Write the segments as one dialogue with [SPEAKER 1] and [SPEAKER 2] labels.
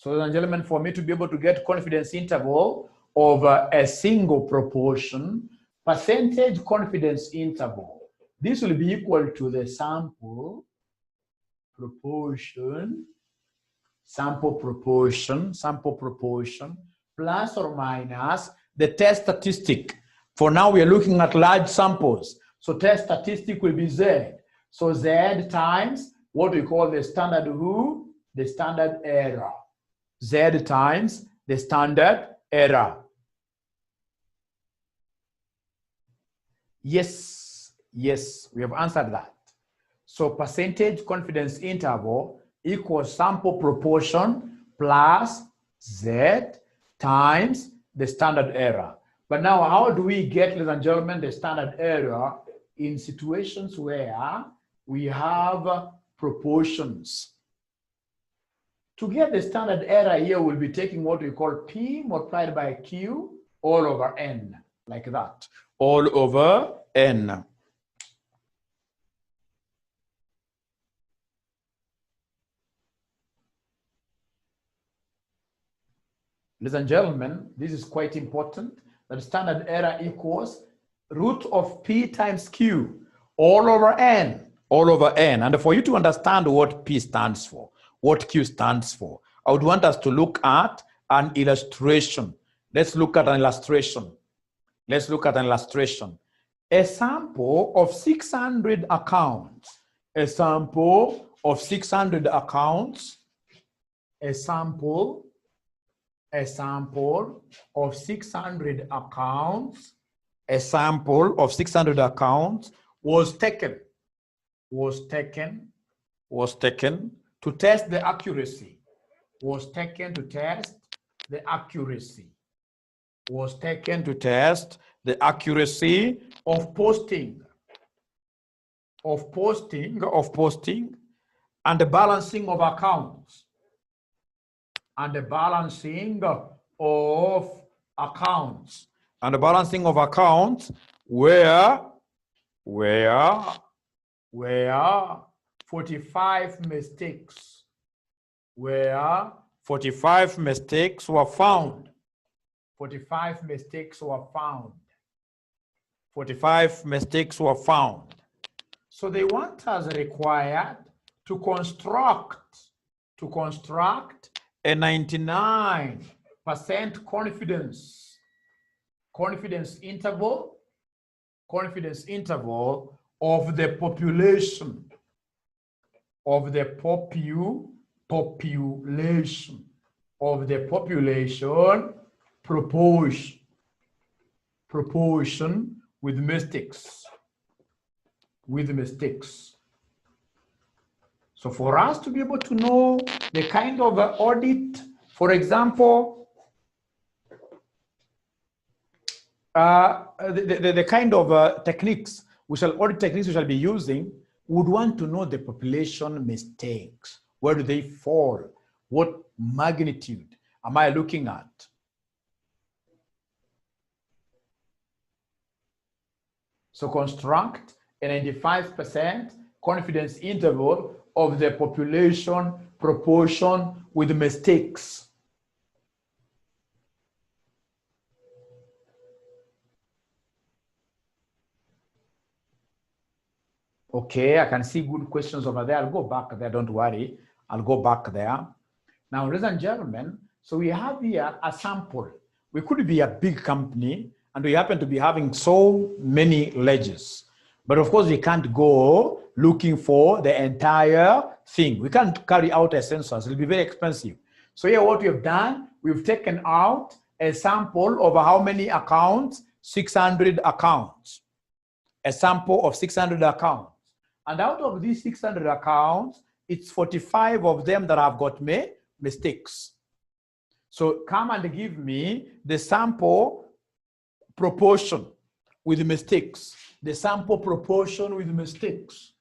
[SPEAKER 1] So, ladies and gentlemen, for me to be able to get confidence interval of a single proportion, percentage confidence interval, this will be equal to the sample proportion, plus or minus the test statistic. For now, we are looking at large samples. So test statistic will be Z. So Z times what we call the standard who? The standard error. Z times the standard error. Yes, we have answered that. So percentage confidence interval equals sample proportion plus Z times the standard error. But now how do we get, ladies and gentlemen, the standard error in situations where we have proportions? To get the standard error here, we'll be taking what we call P multiplied by Q all over N, like that, all over N. Ladies and gentlemen, this is quite important. The standard error equals root of P times Q all over N, And for you to understand what P stands for, what Q stands for, I would want us to look at an illustration. Let's look at an illustration. A sample of 600 accounts. A sample of 600 accounts. A sample of 600 accounts. A sample of 600 accounts was taken to test the accuracy. Was taken to test the accuracy of posting and the balancing of accounts. And the balancing of accounts where 45 mistakes were found. 45 mistakes were found. So they want us required to construct a 99% confidence interval of the population proportion with mistakes. So for us to be able to know the kind of audit, for example, the kind of techniques, audit techniques we shall be using, would want to know the population mistakes. Where do they fall? What magnitude am I looking at? So construct a 95% confidence interval of the population proportion with mistakes. Okay, I can see good questions over there. I'll go back there, don't worry. I'll go back there. Now, ladies and gentlemen, so we have here a sample. We could be a big company and we happen to be having so many ledgers. But of course, we can't go looking for the entire thing. We can't carry out a census. It'll be very expensive. So here what we have done, we've taken out a sample of how many accounts? 600 accounts. A sample of 600 accounts. And out of these 600 accounts, it's 45 of them that have got mistakes. So come and give me the sample proportion with mistakes. The sample proportion with mistakes.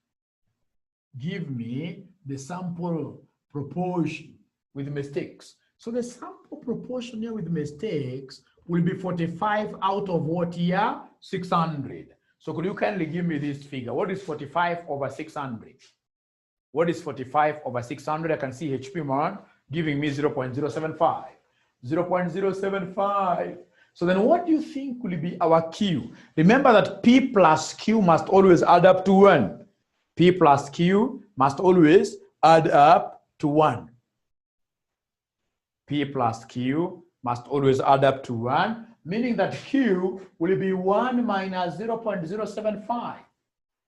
[SPEAKER 1] Give me the sample proportion with mistakes. So the sample proportion here with mistakes will be 45 out of what here? 600. So could you kindly give me this figure? What is 45 over 600? What is 45 over 600? I can see HP man giving me 0.075. 0.075. So then what do you think will be our Q? Remember that P plus Q must always add up to 1. P plus Q must always add up to 1. P plus Q must always add up to 1, meaning that Q will be 1 minus 0.075.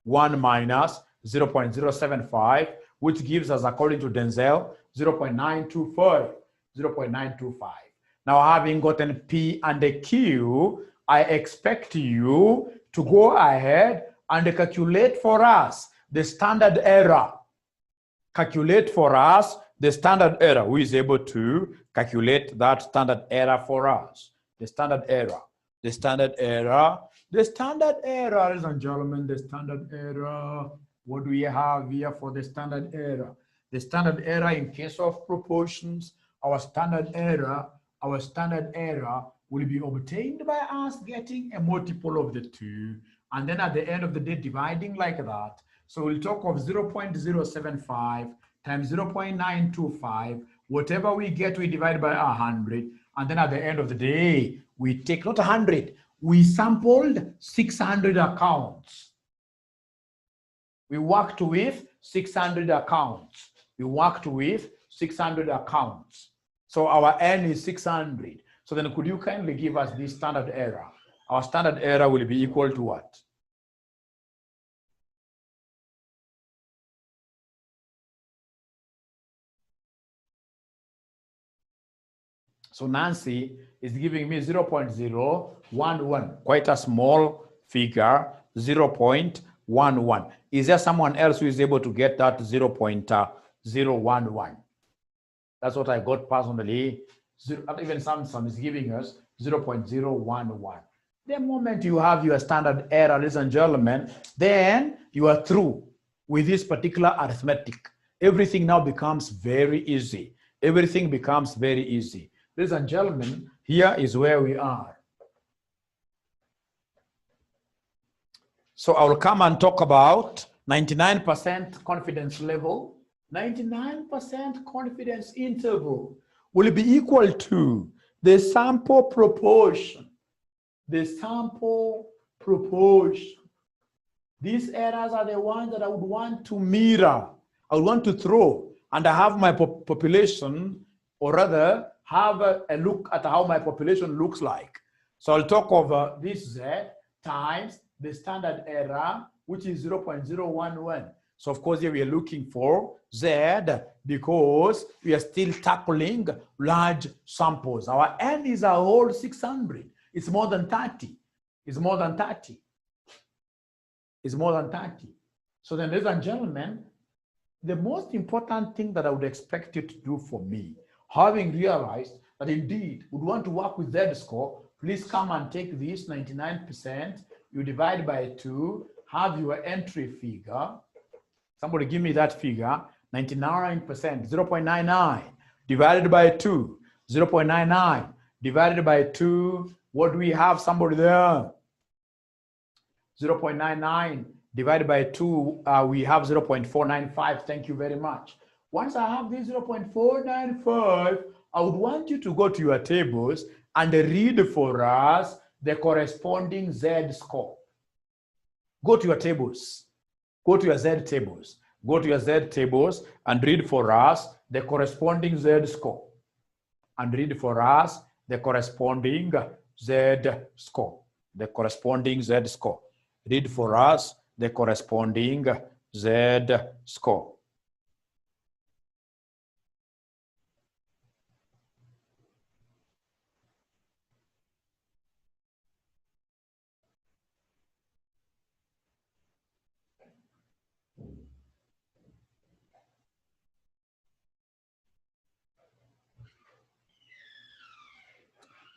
[SPEAKER 1] 1 minus 0.075, which gives us, according to Denzel, 0.925. 0.925. Now, having gotten P and a Q, I expect you to go ahead and calculate for us the standard error. Calculate for us the standard error. Who is able to calculate that standard error for us? The standard error. The standard error. The standard error, ladies and gentlemen, the standard error. What do we have here for the standard error? The standard error in case of proportions, our standard error will be obtained by us getting a multiple of the 2, and then at the end of the day dividing like that. So we'll talk of 0.075 times 0.925. Whatever we get, we divide by 100, and then at the end of the day, we take not 100. We sampled 600 accounts. We worked with 600 accounts. We worked with 600 accounts. So our N is 600. So then could you kindly give us this standard error? Our standard error will be equal to what? So Nancy is giving me 0.011, quite a small figure, 0.11. Is there someone else who is able to get that 0.011? That's what I got personally. Even Samsung is giving us 0.011. The moment you have your standard error, ladies and gentlemen, then you are through with this particular arithmetic. Everything now becomes very easy. Everything becomes very easy. Ladies and gentlemen, here is where we are. So I will come and talk about 99% confidence level. 99% confidence interval will be equal to the sample proportion. The sample proportion. These errors are the ones that I would want to mirror. I would want to throw, and I have my population, or rather have a look at how my population looks like. So I'll talk of this Z times the standard error, which is 0.011. So of course here we are looking for Z because we are still tackling large samples. Our N is a whole 600. It's more than 30. It's more than 30. It's more than 30. So then, ladies and gentlemen, the most important thing that I would expect you to do for me, having realized that indeed would want to work with Z-score, please come and take this 99%. You divide by 2, have your entry figure. Somebody give me that figure, 99%, 0.99 divided by 2, 0.99 divided by 2. What do we have? Somebody there? 0.99 divided by 2, we have 0.495. Thank you very much. Once I have this 0.495, I would want you to go to your tables and read for us the corresponding Z score. Go to your tables. Go to your Z tables. Go to your Z tables and read for us the corresponding Z score. And read for us the corresponding Z score. The corresponding Z score. Read for us the corresponding Z score.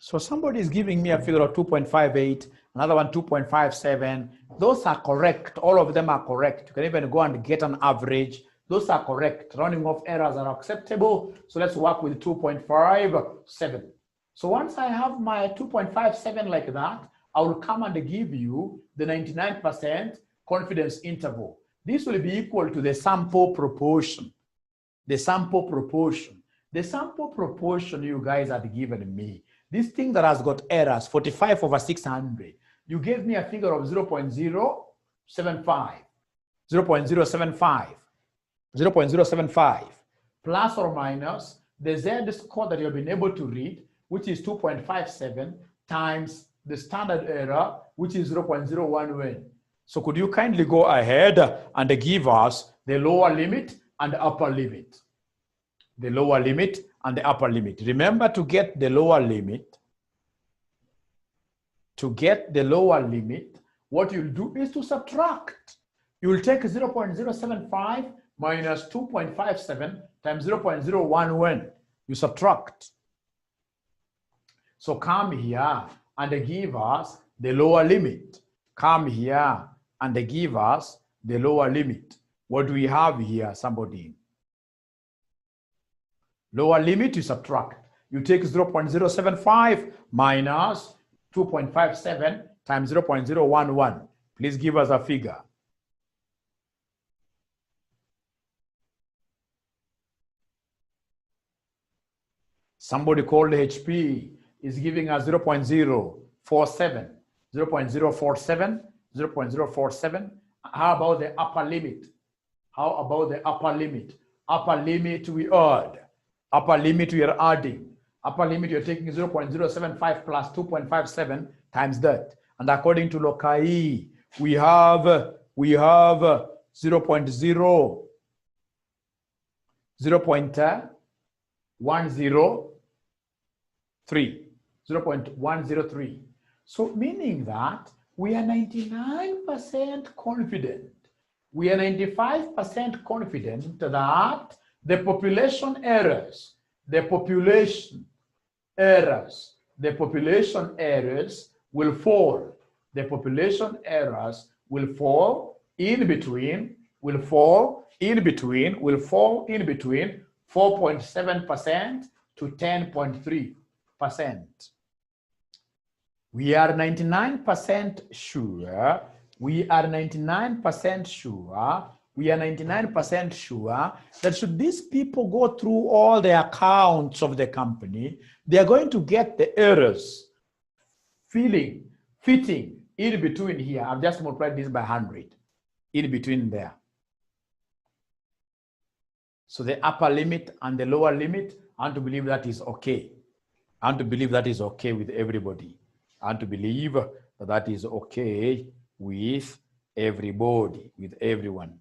[SPEAKER 1] So somebody is giving me a figure of 2.58, another one 2.57. Those are correct. All of them are correct. You can even go and get an average. Those are correct. Rounding off errors are acceptable. So let's work with 2.57. So once I have my 2.57 like that, I will come and give you the 99% confidence interval. This will be equal to the sample proportion. The sample proportion. The sample proportion you guys had given me, this thing that has got errors, 45 over 600, you gave me a figure of 0.075, 0.075, 0.075, plus or minus the Z score that you've been able to read, which is 2.57, times the standard error, which is 0.011. So could you kindly go ahead and give us the lower limit and the upper limit? The lower limit and the upper limit. Remember, to get the lower limit, what you'll do is to subtract. You'll take 0.075 minus 2.57 times 0.011. You subtract. So come here and give us the lower limit. Come here and give us the lower limit. What do we have here, somebody? Lower limit, you subtract. You take 0.075 minus 2.57 times 0.011. Please give us a figure. Somebody called HP is giving us 0.047, 0.047, 0.047. How about the upper limit? How about the upper limit? Upper limit we add. Upper limit we are adding. Upper limit you're taking 0.075 plus 2.57 times that. And according to Lokai, we have 0.103. So meaning that we are 99% confident. We are 95% confident that the population errors will fall. The population errors will fall in between 4.7% to 10.3%. We are 99% sure. We are 99% sure that should these people go through all the accounts of the company, they are going to get the errors fitting in between here. I've just multiplied this by 100 in between there. So the upper limit and the lower limit, I want to believe that is okay. I want to believe that is okay with everybody. I want to believe that is okay with everybody, with everyone.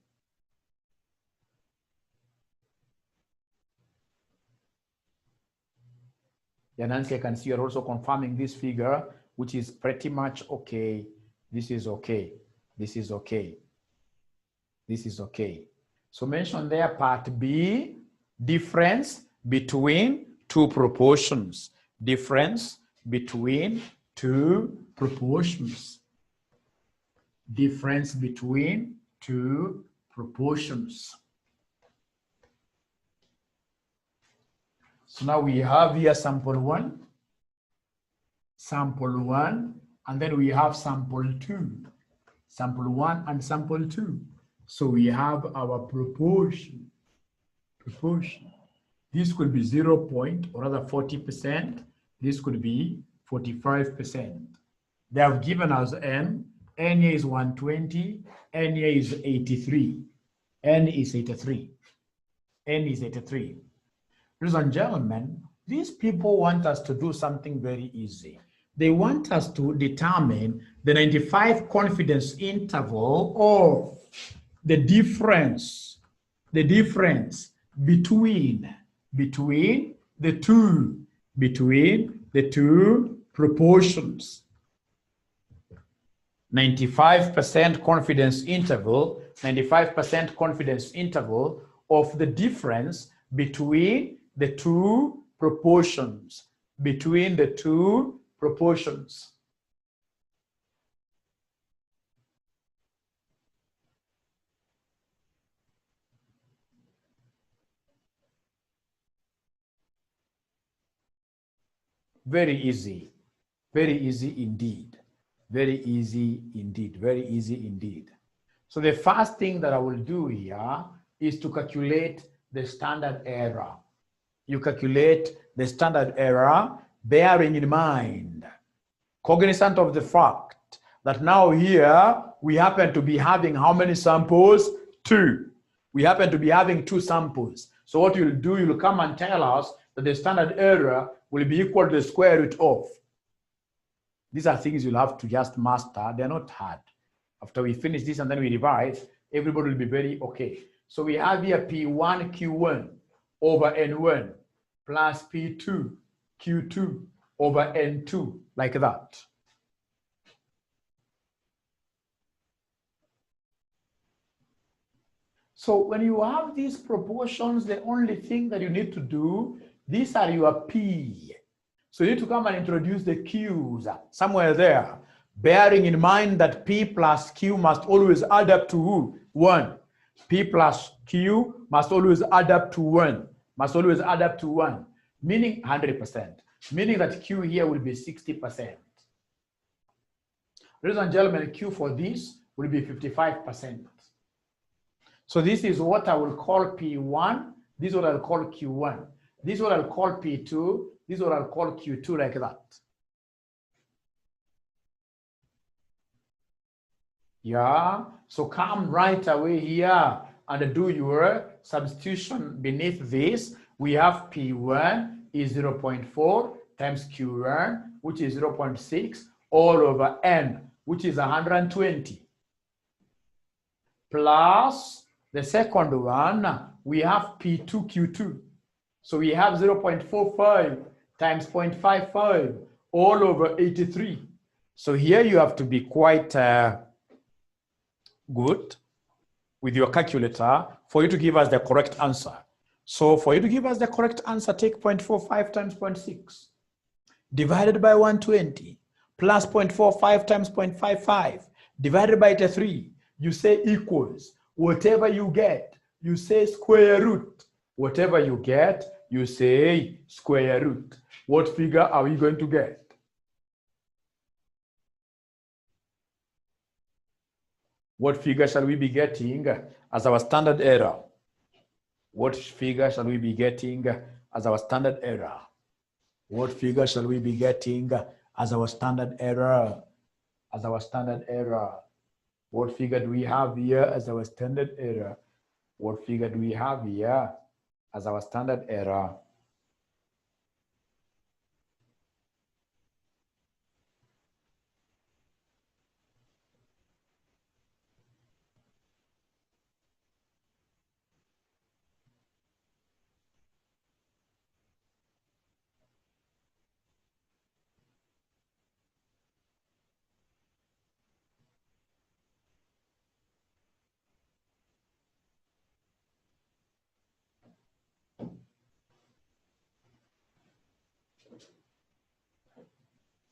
[SPEAKER 1] Yeah, Nancy, I can see you're also confirming this figure, which is pretty much okay. This is okay. This is okay. This is okay. So mention there part B, difference between two proportions. Difference between two proportions. Difference between two proportions. So now we have here sample 1, and then we have sample 2, sample 1 and sample 2. So we have our proportion. This could be 40%. This could be 45%. They have given us N. N here is 120. N here is 83. N is 83. N is 83. Ladies and gentlemen, these people want us to do something very easy. They want us to determine the 95 confidence interval of the difference between the two proportions. 95% confidence interval, 95% confidence interval of the difference between the two proportions, Very easy indeed. Very easy indeed. So the first thing that I will do here is to calculate the standard error. you calculate the standard error, bearing in mind, cognizant of the fact that now here we happen to be having how many samples? 2. We happen to be having 2 samples. So what you'll do, you'll come and tell us that the standard error will be equal to the square root of. These are things you'll have to just master. They're not hard. After we finish this and then we revise, everybody will be very okay. So we have here P1 Q1 over N1 plus P2 Q2 over N2, like that. So when you have these proportions, the only thing that you need to do, these are your P. So you need to come and introduce the Q's somewhere there, bearing in mind that P plus Q must always add up to 1. P plus Q must always add up to 1, must always add up to 1, meaning 100%, meaning that Q here will be 60%. Ladies and gentlemen, Q for this will be 55%. So this is what I will call P1, this is what I'll call Q1, this is what I'll call P2, this is what I'll call Q2, like that. Yeah, so come right away here and do your substitution beneath this. We have P1 is 0.4 times Q1, which is 0.6, all over N, which is 120. Plus the second one, we have P2 Q2. So we have 0.45 times 0.55 all over 83. So here you have to be quite good with your calculator for you to give us the correct answer. So for you to give us the correct answer, take 0.45 times 0.6 divided by 120 plus 0.45 times 0.55 divided by 83. You say equals. Whatever you get, you say square root. Whatever you get, you say square root. What figure are we going to get? What figure shall we be getting as our standard error? What figure shall we be getting as our standard error? What figure shall we be getting as our standard error? As our standard error. What figure do we have here as our standard error? What figure do we have here as our standard error?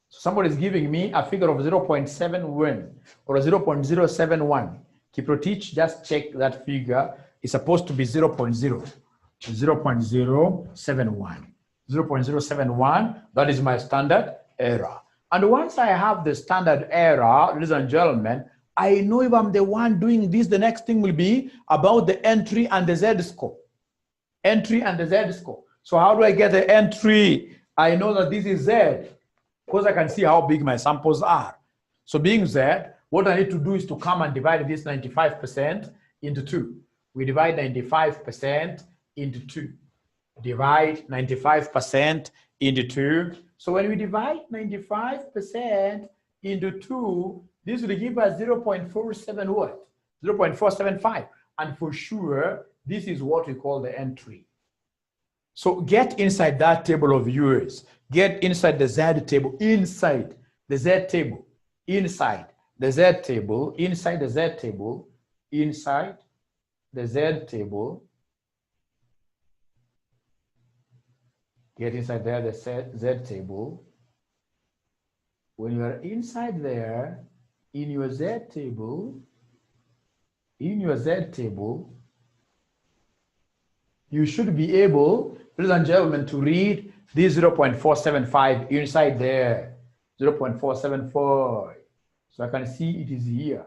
[SPEAKER 1] Somebody is giving me a figure of 0.71 or 0.071. Kiprotich, just check that figure. It's supposed to be 0.071. 0.071, that is my standard error. And once I have the standard error, ladies and gentlemen, I know if I'm the one doing this, the next thing will be about the entry and the Z-score. Entry and the Z-score. So how do I get the entry? I know that this is Z, because I can see how big my samples are. So being Z, what I need to do is to come and divide this 95% into 2. We divide 95% into 2. Divide 95% into 2. So when we divide 95% into 2, this will give us 0.47 what? 0.475. And for sure, this is what we call the entry. So get inside that table of yours. Get inside the Z table, inside the Z table, inside the Z table, inside the Z table, inside the Z table. Get inside there, the Z table. When you are inside there, in your Z table, you should be able, ladies and gentlemen, to read this 0.475 inside there, 0.475. So I can see it is here.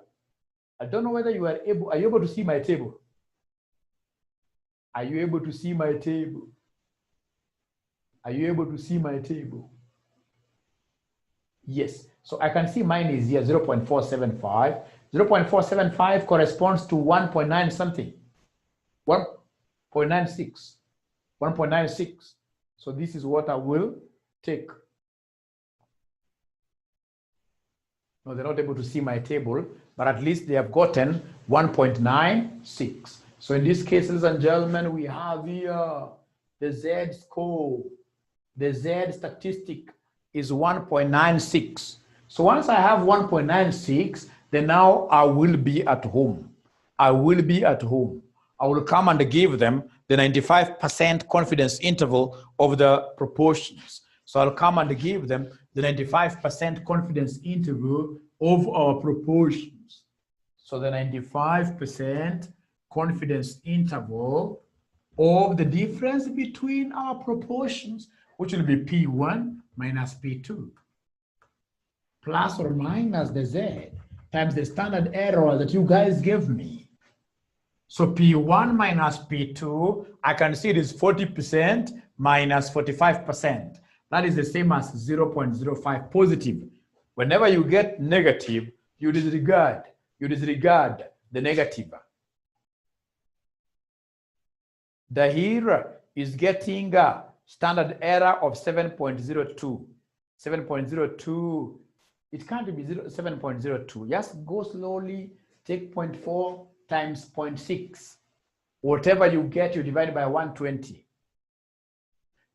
[SPEAKER 1] I don't know whether you are you able to see my table? Are you able to see my table? Are you able to see my table? Yes. So I can see mine is here 0.475. 0.475 corresponds to 1.9 something. 1.96. 1.96. So this is what I will take. No, they're not able to see my table, but at least they have gotten 1.96. So in this case, ladies and gentlemen, we have here the Z score. The Z statistic is 1.96. So once I have 1.96, then now I will be at home. I will be at home. I will come and give them the 95% confidence interval of the proportions. So I'll come and give them the 95% confidence interval of our proportions. So the 95% confidence interval of the difference between our proportions, which will be P1 minus P2, plus or minus the Z times the standard error that you guys gave me. So P1 minus P2, I can see it is 40% minus 45%. That is the same as 0.05 positive. Whenever you get negative, you disregard the negative. Dahir is getting a standard error of 7.02. 7.02. It can't be 7.02. Just go slowly, take 0.4 times 0.6. Whatever you get, you divide by 120.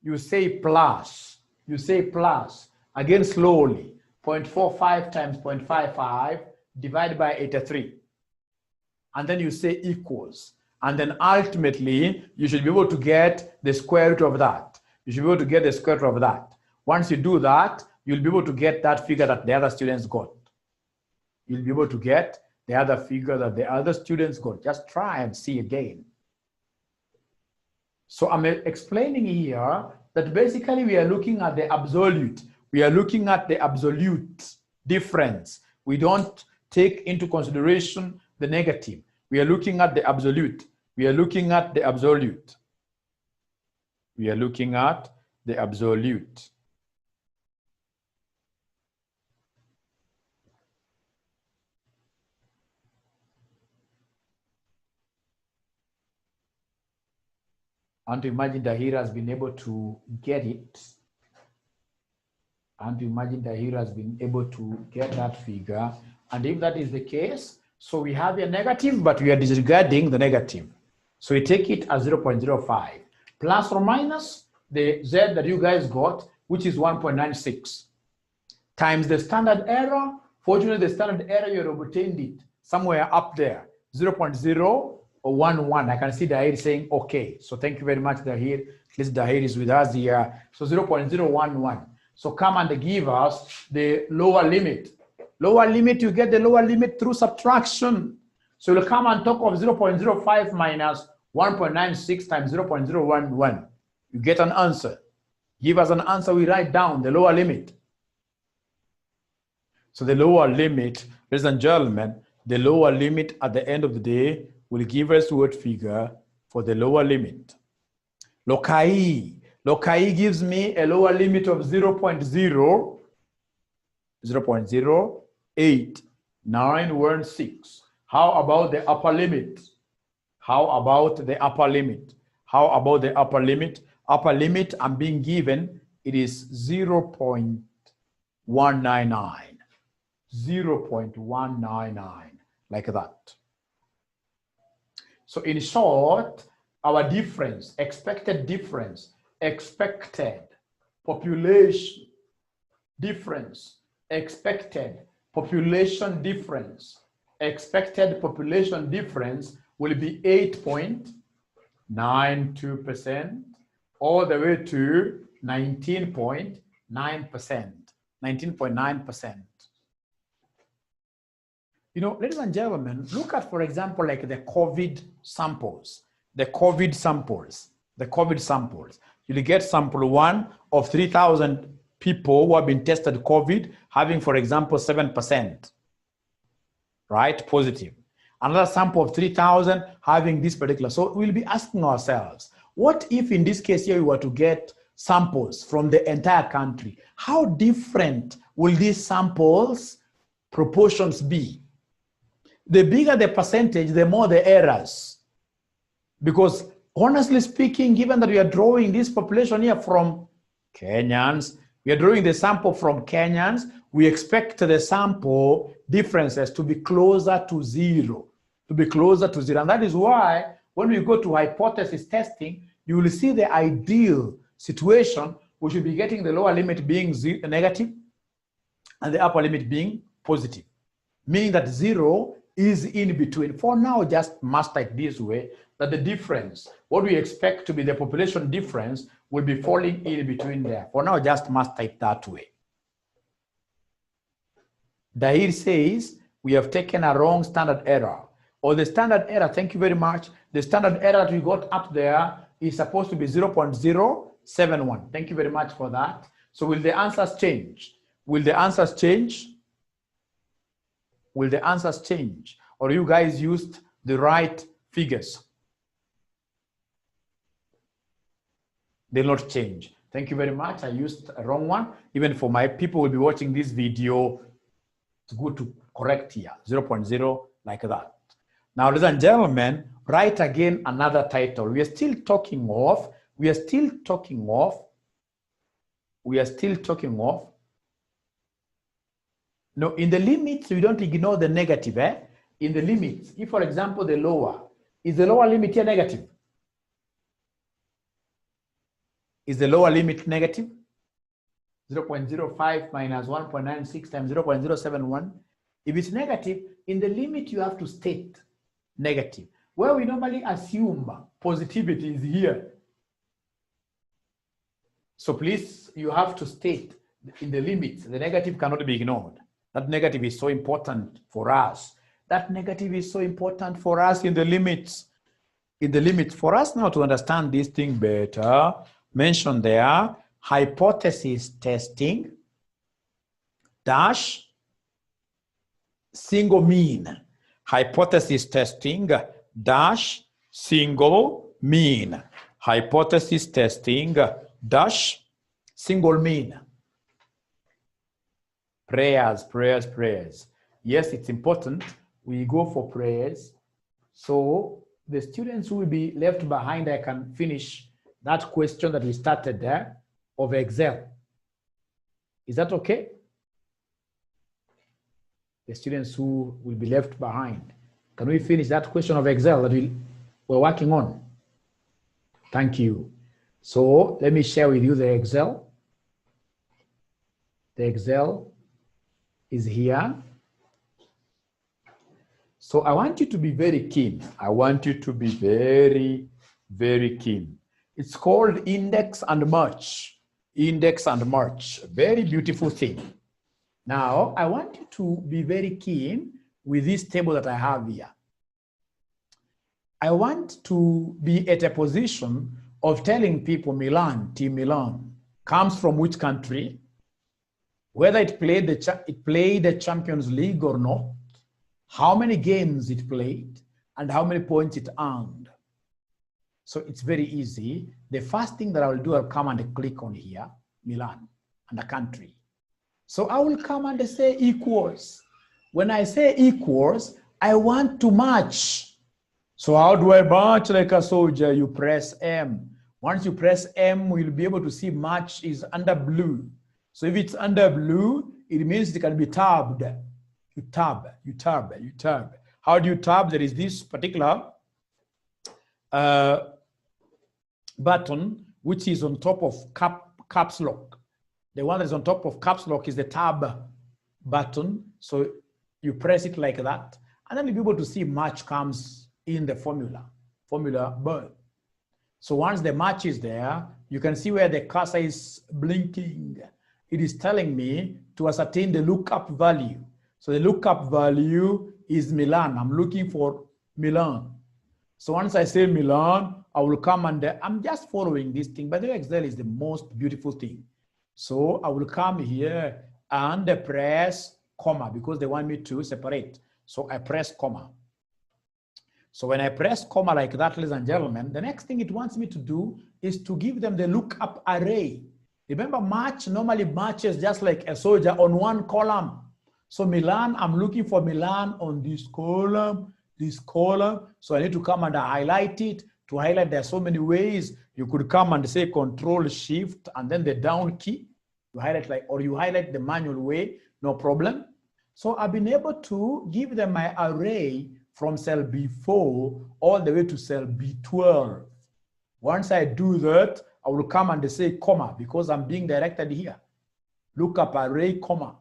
[SPEAKER 1] You say plus. You say plus. Again, slowly. 0.45 times 0.55 divided by 83. And then you say equals. And then ultimately, you should be able to get the square root of that. You should be able to get the square root of that. Once you do that, you'll be able to get that figure that the other students got. You'll be able to get the other figure that the other students got. Just try and see again. So I'm explaining here that basically we are looking at the absolute. We are looking at the absolute difference. We don't take into consideration the negative. We are looking at the absolute. We are looking at the absolute. We are looking at the absolute. And to imagine Dahira has been able to get it. And to imagine Dahira has been able to get that figure. And if that is the case, so we have a negative, but we are disregarding the negative. So we take it as 0.05 plus or minus the Z that you guys got, which is 1.96 times the standard error. Fortunately, the standard error, you have obtained it somewhere up there, 0.011. I can see Dahir saying, okay. So thank you very much, Dahir. At least Dahir is with us here. So 0.011. So come and give us the lower limit. Lower limit, you get the lower limit through subtraction. So you'll come and talk of 0.05 minus 1.96 times 0.011. You get an answer. Give us an answer, we write down the lower limit. So the lower limit, ladies and gentlemen, the lower limit at the end of the day will give us what figure for the lower limit. Lokai. Lokai gives me a lower limit of 0.0816. How about the upper limit? How about the upper limit? How about the upper limit? Upper limit I'm being given, it is 0.199. 0.199, like that. So in short, our difference, expected population difference, expected population difference will be 8.92% all the way to 19.9%. 19.9%. You know, ladies and gentlemen, look at, for example, like the COVID samples. You'll get sample 1 of 3,000 people who have been tested COVID, having, for example, 7%, right, positive. Another sample of 3,000 having this particular. So we'll be asking ourselves, what if in this case here we were to get samples from the entire country, how different will these samples proportions be? The bigger the percentage, the more the errors. Because honestly speaking, given that we are drawing this population here from Kenyans, we are drawing the sample from Kenyans, we expect the sample differences to be closer to zero, And that is why when we go to hypothesis testing, you will see the ideal situation. We should be getting the lower limit being negative and the upper limit being positive, meaning that zero is in between. For now, just master it this way, that the difference, what we expect to be the population difference, will be falling in between there. For now, just master it that way. Dahir says, we have taken a wrong standard error. Or the standard error, thank you very much. The standard error that we got up there is supposed to be 0.071. Thank you very much for that. So will the answers change? Will the answers change? Will the answers change? Or you guys used the right figures? They'll not change. Thank you very much. I used a wrong one. Even for my people who will be watching this video, it's good to correct here, 0.0 like that. Now, ladies and gentlemen, write again another title. We are still talking of, no, in the limits, we don't ignore the negative. In the limits, if, for example, the lower, is the lower limit here negative? Is the lower limit negative? 0.05 minus 1.96 times 0.071. If it's negative, in the limit, you have to state negative. Where we normally assume positivity is here. So please, you have to state in the limits, the negative cannot be ignored. That negative is so important for us. That negative is so important for us in the limits. In the limits, for us now to understand this thing better, mention there, hypothesis testing dash single mean. Hypothesis testing dash single mean. Hypothesis testing dash single mean. Prayers. Yes, it's important. We go for prayers. So the students who will be left behind, I can finish that question that we started there of Excel. Is that okay? The students who will be left behind. Can we finish that question of Excel that we're working on? Thank you. So let me share with you the Excel. The Excel is here. So I want you to be very keen. I want you to be very, very keen. It's called index and merge. Index and merge. Very beautiful thing. Now, I want you to be very keen with this table that I have here. I want to be at a position of telling people Milan, Team Milan, comes from which country, whether it played the Champions League or not, how many games it played, and how many points it earned. So it's very easy. The first thing that I will do, I'll come and click on here, Milan, and a country. So I will come and say equals. When I say equals, I want to match. So how do I match like a soldier? You press M. Once you press M, you'll be able to see match is under blue. So if it's under blue, it means it can be tabbed. You tab. How do you tab? There is this particular button which is on top of caps lock. The one that is on top of caps lock is the tab button. So you press it like that, and then you'll be able to see match comes in the formula bar. So once the match is there, you can see where the cursor is blinking. It is telling me to ascertain the lookup value. So the lookup value is Milan. I'm looking for Milan. So once I say Milan, I will come and I'm just following this thing. By the way, Excel is the most beautiful thing. So I will come here and press comma because they want me to separate. So I press comma. So when I press comma like that, ladies and gentlemen, the next thing it wants me to do is to give them the lookup array. Remember, match normally matches just like a soldier on one column. So Milan, I'm looking for Milan on this column. So I need to come and highlight it. To highlight, there are so many ways. You could come and say Control Shift and then the down key. You highlight or you highlight the manual way, no problem. So I've been able to give them my array from cell B4 all the way to cell B12. Once I do that, I will come and say comma because I'm being directed here. Look up array, comma.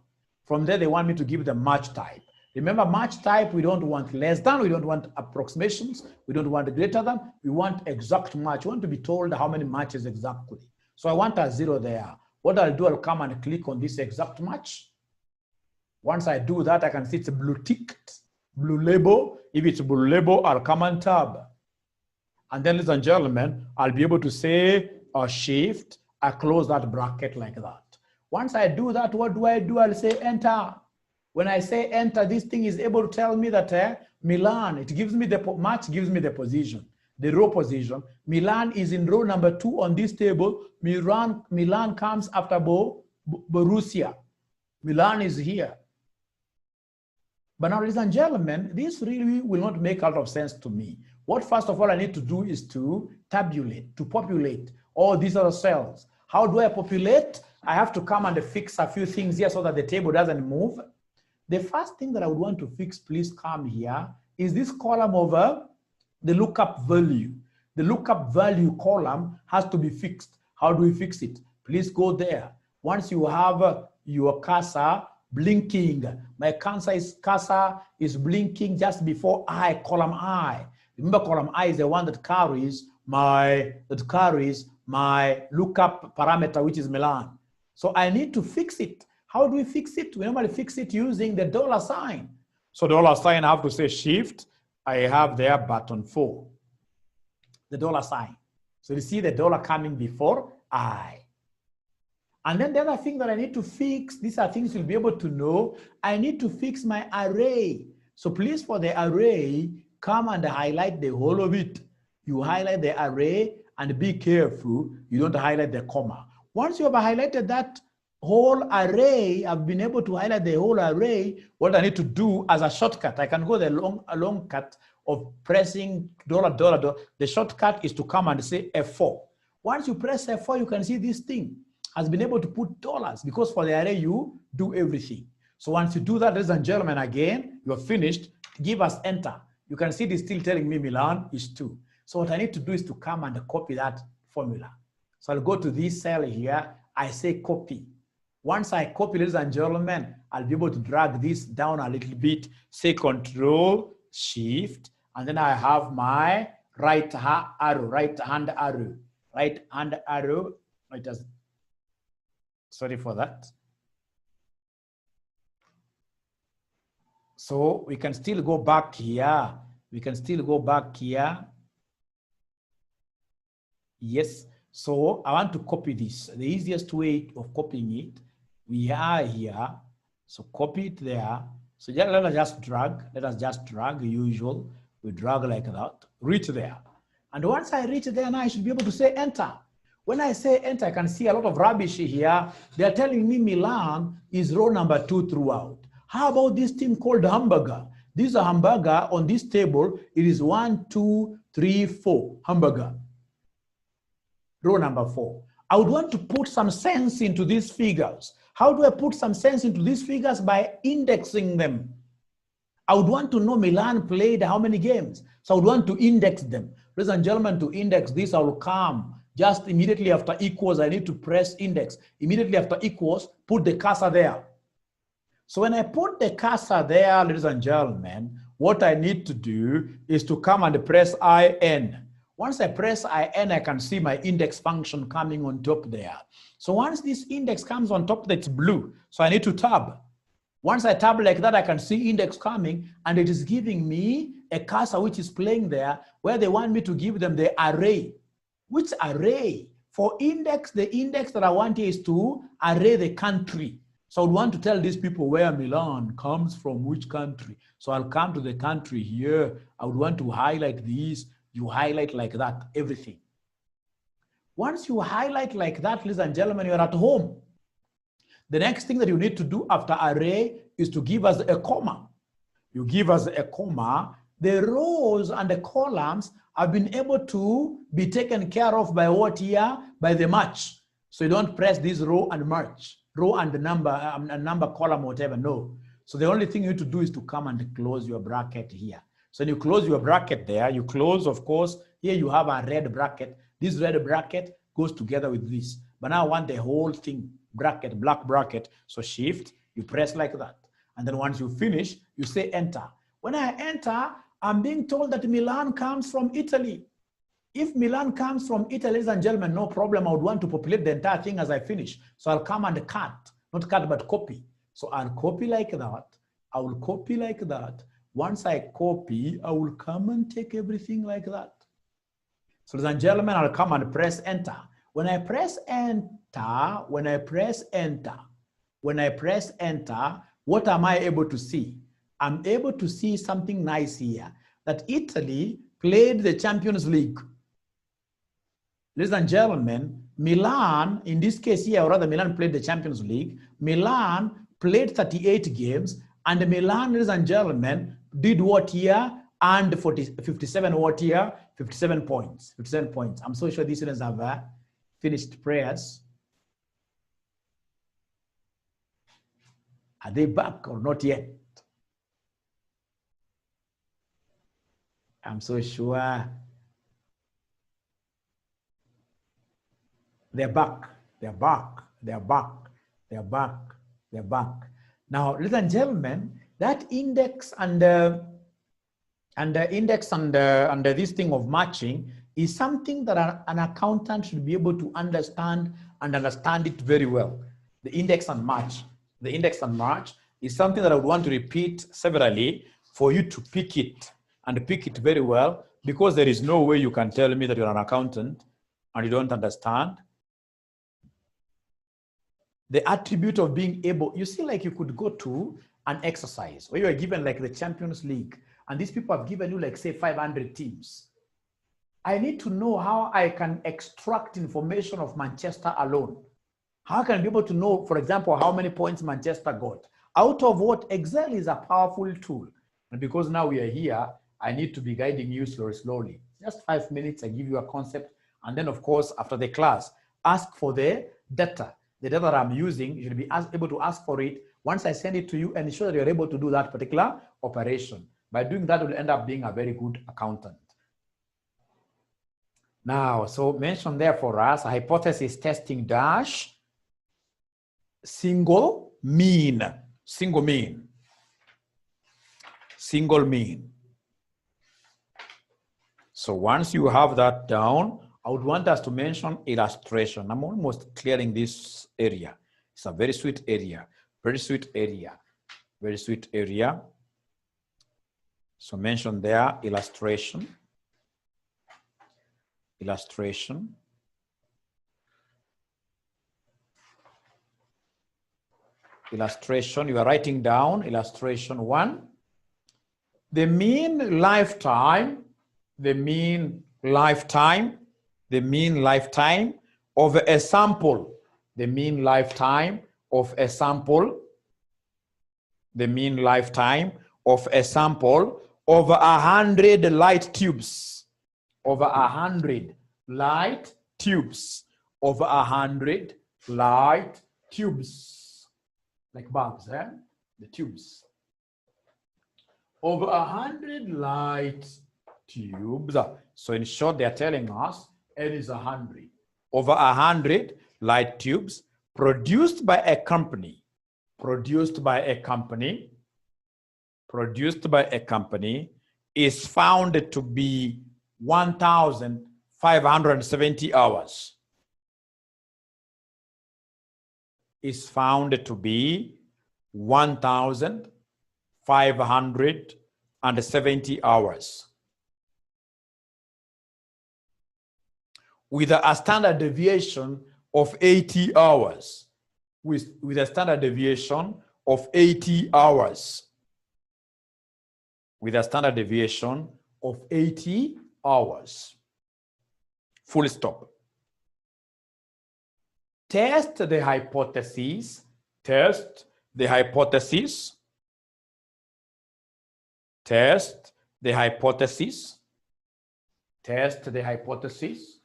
[SPEAKER 1] From there, they want me to give them match type. Remember, match type, we don't want less than, we don't want approximations, we don't want greater than, we want exact match. We want to be told how many matches exactly. So I want a 0 there. What I'll do, I'll come and click on this exact match. Once I do that, I can see it's a blue ticked, blue label. If it's blue label, I'll come and tab. And then, ladies and gentlemen, I'll be able to say a shift, I close that bracket like that. Once I do that, what do? I'll say enter. When I say enter, this thing is able to tell me that Milan, it gives me the match, gives me the position, the row position. Milan is in row number 2 on this table. Milan comes after Borussia. Milan is here. But now, ladies and gentlemen, this really will not make a lot of sense to me. What first of all I need to do is to tabulate, to populate all these other cells. How do I populate? I have to come and fix a few things here so that the table doesn't move. The first thing that I would want to fix, please come here, is this column over the lookup value. The lookup value column has to be fixed. How do we fix it? Please go there. Once you have your cursor blinking, my cursor is blinking just before I, column I. Remember, column I is the one that carries my lookup parameter, which is Milan. So I need to fix it. How do we fix it? We normally fix it using the $sign. So $sign, I have to say shift. I have there button 4. The $sign. So you see the dollar coming before I. And then the other thing that I need to fix, these are things you'll be able to know. I need to fix my array. So please, for the array, come and highlight the whole of it. You highlight the array and be careful you don't highlight the comma. Once you have highlighted that whole array, I've been able to highlight the whole array. What I need to do as a shortcut, I can go the long cut of pressing $. The shortcut is to come and say F4. Once you press F4, you can see this thing has been able to put dollars because for the array, you do everything. So once you do that, ladies and gentlemen, again, you're finished, give us enter. You can see this still telling me Milan is 2. So what I need to do is to come and copy that formula. So I'll go to this cell here. I say copy. Once I copy, ladies and gentlemen, I'll be able to drag this down a little bit, say Control, Shift, and then I have my right hand arrow. Sorry for that. So we can still go back here. Yes. So I want to copy this. The easiest way of copying it, we are here. So copy it there. So let us just drag usual. We drag like that, reach there. And once I reach there, now I should be able to say enter. When I say enter, I can see a lot of rubbish here. They are telling me Milan is row number 2 throughout. How about this thing called hamburger? This is a hamburger on this table. It is 1, 2, 3, 4, hamburger. Row number 4. I would want to put some sense into these figures. How do I put some sense into these figures? By indexing them. I would want to know Milan played how many games. So I would want to index them. Ladies and gentlemen, to index this, I will come just immediately after equals. I need to press index. Immediately after equals, put the cursor there. So when I put the cursor there, ladies and gentlemen, what I need to do is to come and press IN. Once I press IN, I can see my index function coming on top there. So once this index comes on top, that's blue. So I need to tab. Once I tab like that, I can see index coming, and it is giving me a cursor which is playing there, where they want me to give them the array. Which array? For index, the index that I want is to array the country. So I would want to tell these people where Milan comes from, which country. So I'll come to the country here. I would want to highlight these. You highlight like that, everything. Once you highlight like that, ladies and gentlemen, you're at home. The next thing that you need to do after array is to give us a comma. You give us a comma. The rows and the columns have been able to be taken care of by what here? By the match. So you don't press this row and match, row and the number column, whatever, no. So the only thing you need to do is to come and close your bracket here. So when you close your bracket there, you close, of course, here you have a red bracket. This red bracket goes together with this. But now I want the whole thing, bracket, black bracket. So shift, you press like that. And then once you finish, you say enter. When I enter, I'm being told that Milan comes from Italy. If Milan comes from Italy, ladies and gentlemen, no problem. I would want to populate the entire thing as I finish. So I'll come and cut, not cut, but copy. So I'll copy like that. I will copy like that. Once I copy, I will come and take everything like that. So ladies and gentlemen, I'll come and press enter. When I press enter, when I press enter, what am I able to see? I'm able to see something nice here, that Italy played the Champions League. Ladies and gentlemen, Milan, in this case here, or rather Milan played the Champions League. Milan played 38 games, and Milan, ladies and gentlemen, did what here? And 57 what here? 57 points. 57 points. I'm so sure these students have finished prayers. Are they back or not yet? I'm so sure they're back. They're back. They're back. They're back. They're back. Now, ladies and gentlemen, that index and the index and this thing of matching is something that an accountant should be able to understand and understand it very well. The index and match. The index and match is something that I would want to repeat severally for you to pick it and pick it very well, because there is no way you can tell me that you're an accountant and you don't understand the attribute of being able. You see, like you could go to an exercise where you are given like the Champions League, and these people have given you like say 500 teams. I need to know how I can extract information of Manchester alone. How can I be able to know, for example, how many points Manchester got? Out of what? Excel is a powerful tool. And because now we are here, I need to be guiding you slowly. Just 5 minutes, I give you a concept. And then, of course, after the class, ask for the data. The data that I'm using, you should be able to ask for it. Once I send it to you, and ensure that you're able to do that particular operation. By doing that, you'll end up being a very good accountant. Now, so mention there for us, hypothesis testing dash, single mean. Single mean. So once you have that down, I would want us to mention illustration. I'm almost clearing this area. It's a very sweet area, very sweet area, very sweet area. So mention there illustration. Illustration. Illustration, you are writing down illustration 1. The mean lifetime of a sample, the mean lifetime of a sample over 100 light tubes, over 100 light tubes, over 100 light tubes, like bulbs, eh? The tubes. Over 100 light tubes. So in short, they are telling us N is 100. Over 100 light tubes produced by a company, is found to be 1,570 hours. Is found to be 1,570 hours. With a standard deviation of 80 hours. with a standard deviation of 80 hours. With a standard deviation of 80 hours. Full stop. Test the hypothesis. Test the hypothesis. Test the hypothesis. Test the hypothesis.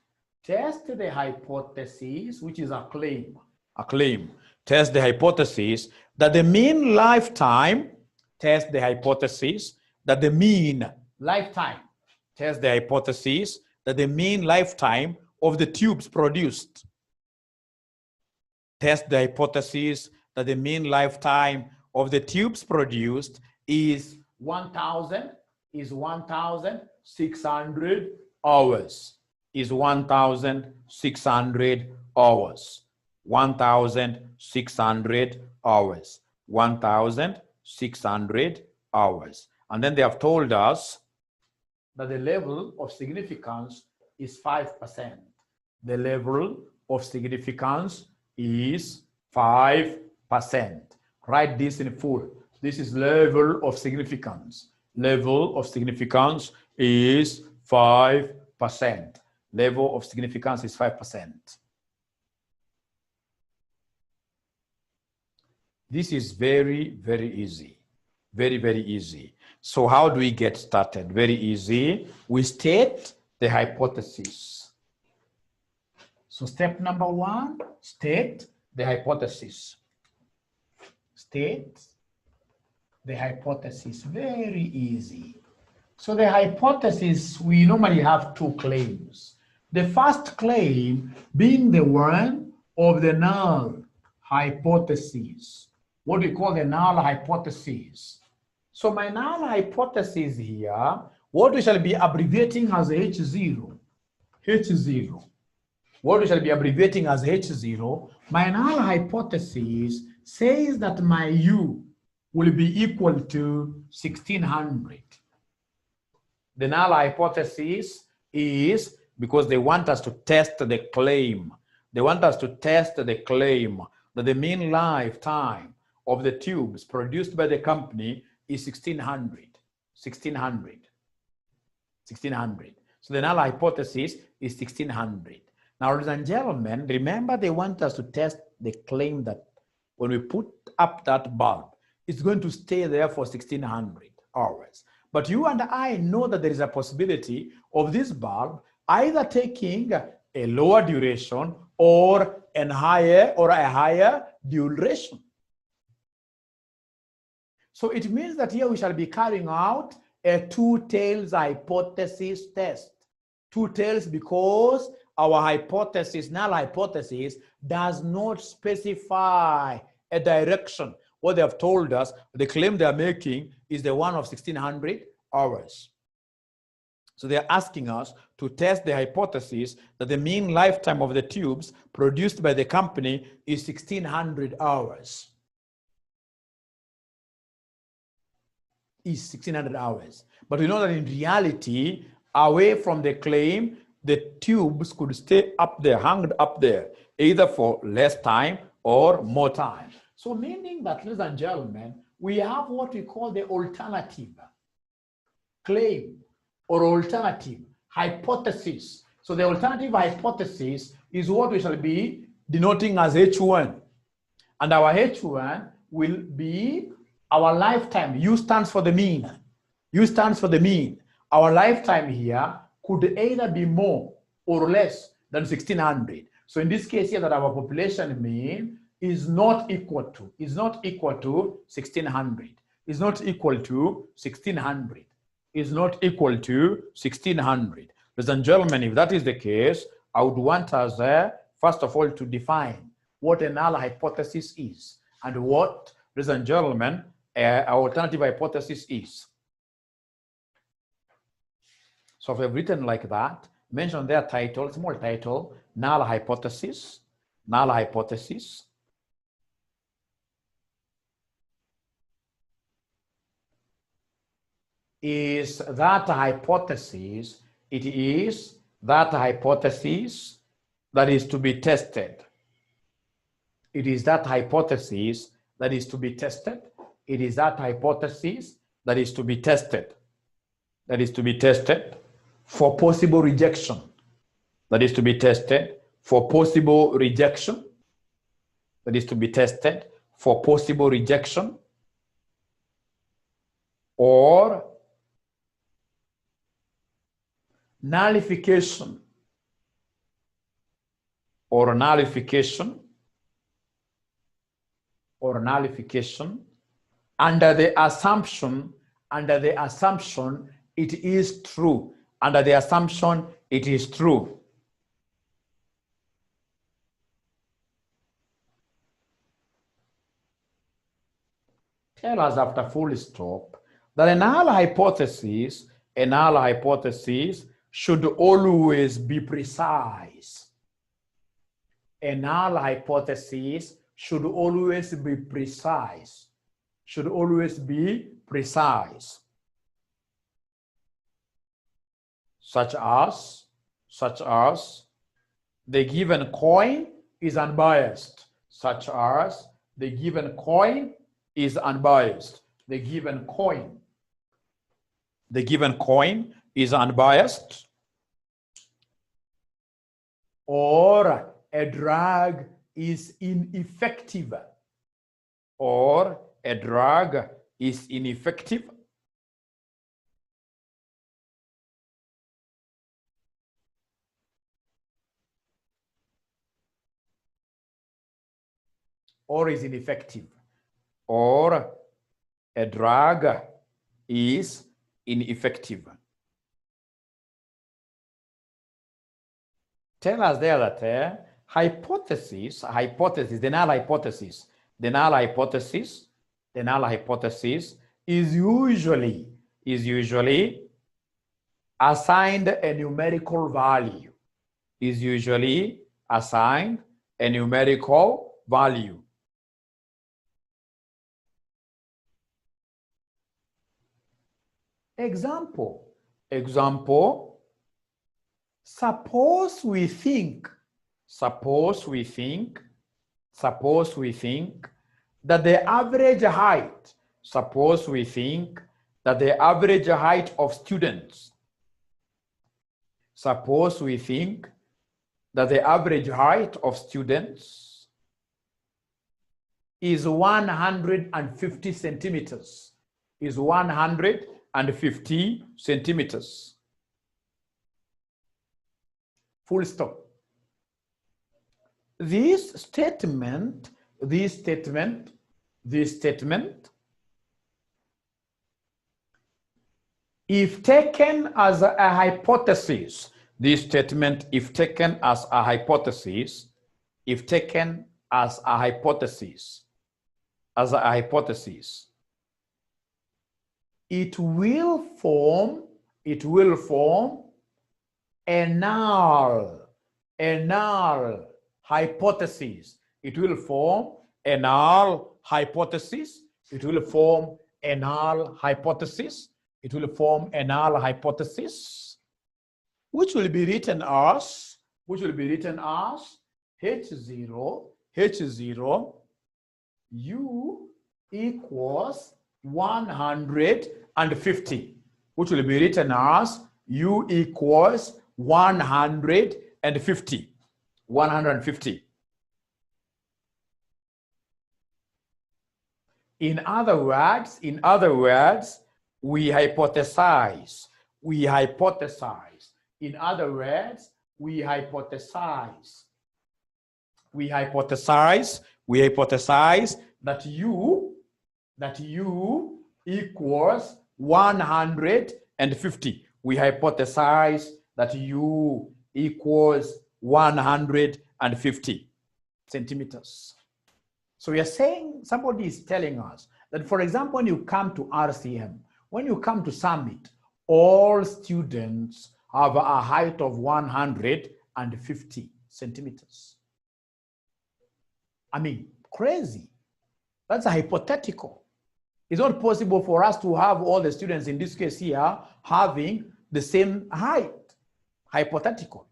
[SPEAKER 1] Test the hypothesis, which is a claim. A claim. Test the hypothesis that the mean lifetime. Test the hypothesis that the mean lifetime. Test the hypothesis that the mean lifetime of the tubes produced. Test the hypothesis that the mean lifetime of the tubes produced is 1,600 hours. Is 1,600 hours. 1,600 hours. 1,600 hours. And then they have told us that the level of significance is 5%. The level of significance is 5%. Write this in full. This is level of significance. Level of significance is 5%. Level of significance is 5%. This is very, very easy. Very, very easy. So how do we get started? Very easy. We state the hypothesis. So step number 1, state the hypothesis. State the hypothesis. Very easy. So the hypothesis, we normally have 2 claims. The first claim being the one of the null hypothesis. What we call the null hypothesis. So my null hypothesis here, what we shall be abbreviating as H0. H0. What we shall be abbreviating as H0, my null hypothesis says that my U will be equal to 1600. The null hypothesis is because they want us to test the claim. They want us to test the claim that the mean lifetime of the tubes produced by the company is 1600. 1600. 1600. So the null hypothesis is 1600. Now, ladies and gentlemen, remember they want us to test the claim that when we put up that bulb, it's going to stay there for 1600 hours. But you and I know that there is a possibility of this bulb either taking a lower duration or a higher duration. So it means that here we shall be carrying out a 2 tails hypothesis test. 2 tails because our hypothesis, null hypothesis, does not specify a direction. What they have told us, the claim they are making is the one of 1600 hours. So they are asking us to test the hypothesis that the mean lifetime of the tubes produced by the company is 1600 hours. Is 1600 hours. But we know that in reality, away from the claim, the tubes could stay up there, hung up there, either for less time or more time. So meaning that, ladies and gentlemen, we have what we call the alternative claim or alternative hypothesis. So the alternative hypothesis is what we shall be denoting as H1. And our H1 will be our lifetime. U stands for the mean. U stands for the mean. Our lifetime here could either be more or less than 1600. So in this case here, that our population mean is not equal to 1600. Is not equal to 1600. Is not equal to 1600. Ladies and gentlemen, if that is the case, I would want us first of all to define what a null hypothesis is and what, ladies and gentlemen, our alternative hypothesis is. So if we've written like that, mention their title, small title, null hypothesis, null hypothesis. Is that hypothesis, it is that hypothesis that is to be tested. It is that hypothesis that is to be tested. It is that hypothesis that is to be tested. That is to be tested for possible rejection. That is to be tested for possible rejection. That is to be tested for possible rejection or nullification or nullification or nullification under the assumption it is true. Under the assumption it is true. Tell us after full stop that a null hypothesis should always be precise. A null hypothesis should always be precise. Should always be precise. Such as the given coin is unbiased. Such as the given coin is unbiased. The given coin is unbiased. Or a drug is ineffective. Or a drug is ineffective. Or is ineffective. Or a drug is ineffective. Tell us there that the null hypothesis is usually assigned a numerical value. Is usually assigned a numerical value. Example, suppose we think that the average height, of students, is 150 centimeters, is 150 centimeters. Full stop. This statement, if taken as a hypothesis, it will form a null hypothesis. It will form a null hypothesis. It will form a null hypothesis. It will form a null hypothesis, which will be written as H0 U equals 150, which will be written as U equals 150. In other words, we hypothesize. In other words, we hypothesize that U equals 150. We hypothesize that U equals 150 centimeters. So we are saying, somebody is telling us that, for example, when you come to RCM, when you come to Summit, all students have a height of 150 centimeters. I mean, crazy. That's a hypothetical. It's not possible for us to have all the students in this case here having the same height. Hypothetical.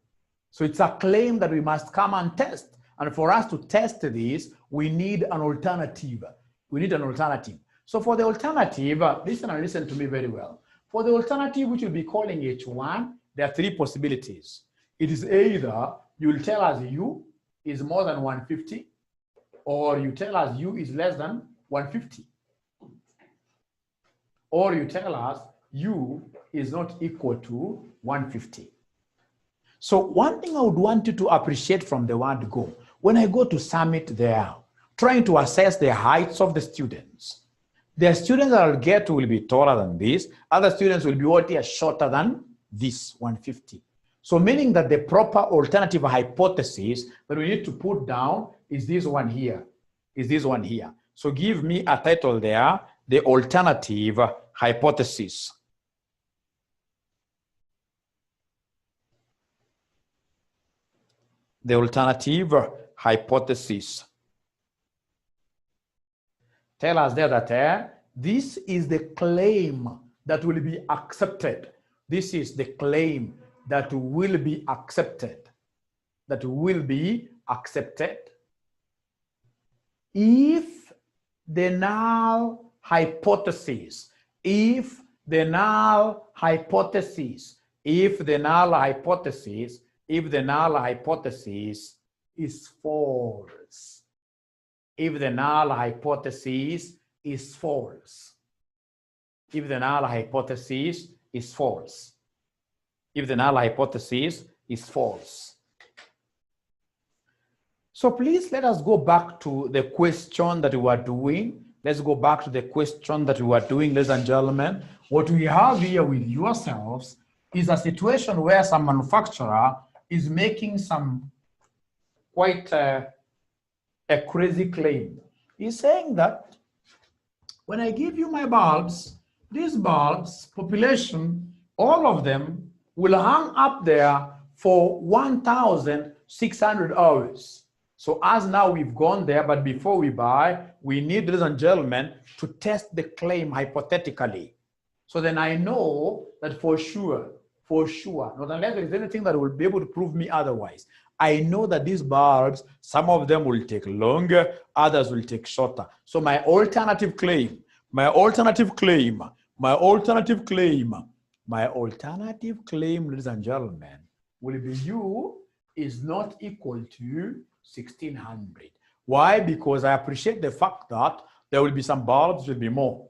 [SPEAKER 1] So it's a claim that we must come and test. And for us to test this, we need an alternative. We need an alternative. So for the alternative, listen and listen to me very well. For the alternative, which we'll be calling H1, there are three possibilities. It is either you'll tell us U is more than 150, or you tell us U is less than 150. Or you tell us U is not equal to 150. So one thing I would want you to appreciate from the word go, when I go to summit there, trying to assess the heights of the students. The students that I'll get will be taller than this. Other students will be what is shorter than this 150. So meaning that the proper alternative hypothesis that we need to put down is this one here. Is this one here. So give me a title there, the alternative hypothesis. The alternative hypothesis. Tell us there that this is the claim that will be accepted. This is the claim that will be accepted. That will be accepted if the null hypothesis, if the null hypothesis is false. If the null hypothesis is false. If the null hypothesis is false. If the null hypothesis is false. So please let us go back to the question that we were doing. Let's go back to the question that we were doing, ladies and gentlemen. What we have here with yourselves is a situation where some manufacturer is making some quite a crazy claim. He's saying that when I give you my bulbs, these bulbs, population, all of them will hang up there for 1,600 hours. So as now we've gone there, but before we buy, we need, ladies and gentlemen, to test the claim hypothetically. So then I know that for sure, not unless there is anything that will be able to prove me otherwise, I know that these bulbs, some of them will take longer, others will take shorter. So my alternative claim, ladies and gentlemen, will be U is not equal to 1,600. Why? Because I appreciate the fact that there will be some bulbs will be more,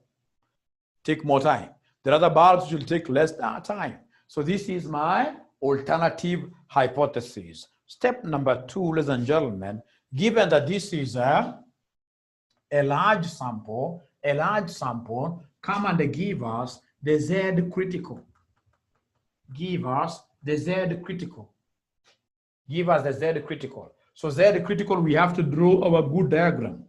[SPEAKER 1] take more time. The other bulbs will take less time. So this is my alternative hypothesis. Step number 2, ladies and gentlemen, given that this is a large sample, come and give us the Z critical. Give us the Z critical. Give us the Z critical. So Z critical, we have to draw our good diagram.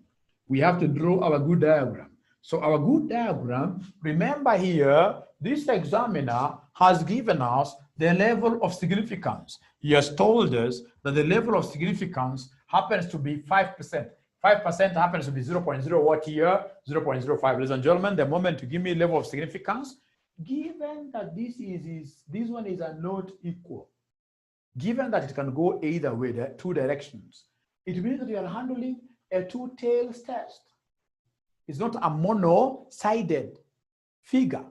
[SPEAKER 1] So our good diagram, remember here, this examiner has given us the level of significance. He has told us that the level of significance happens to be 5%. 5% happens to be 0.0 what here? 0.05. Ladies and gentlemen, the moment you give me level of significance, given that this one is a not equal, given that it can go either way, there are two directions, it means that you are handling a two-tails test. It's not a mono-sided figure.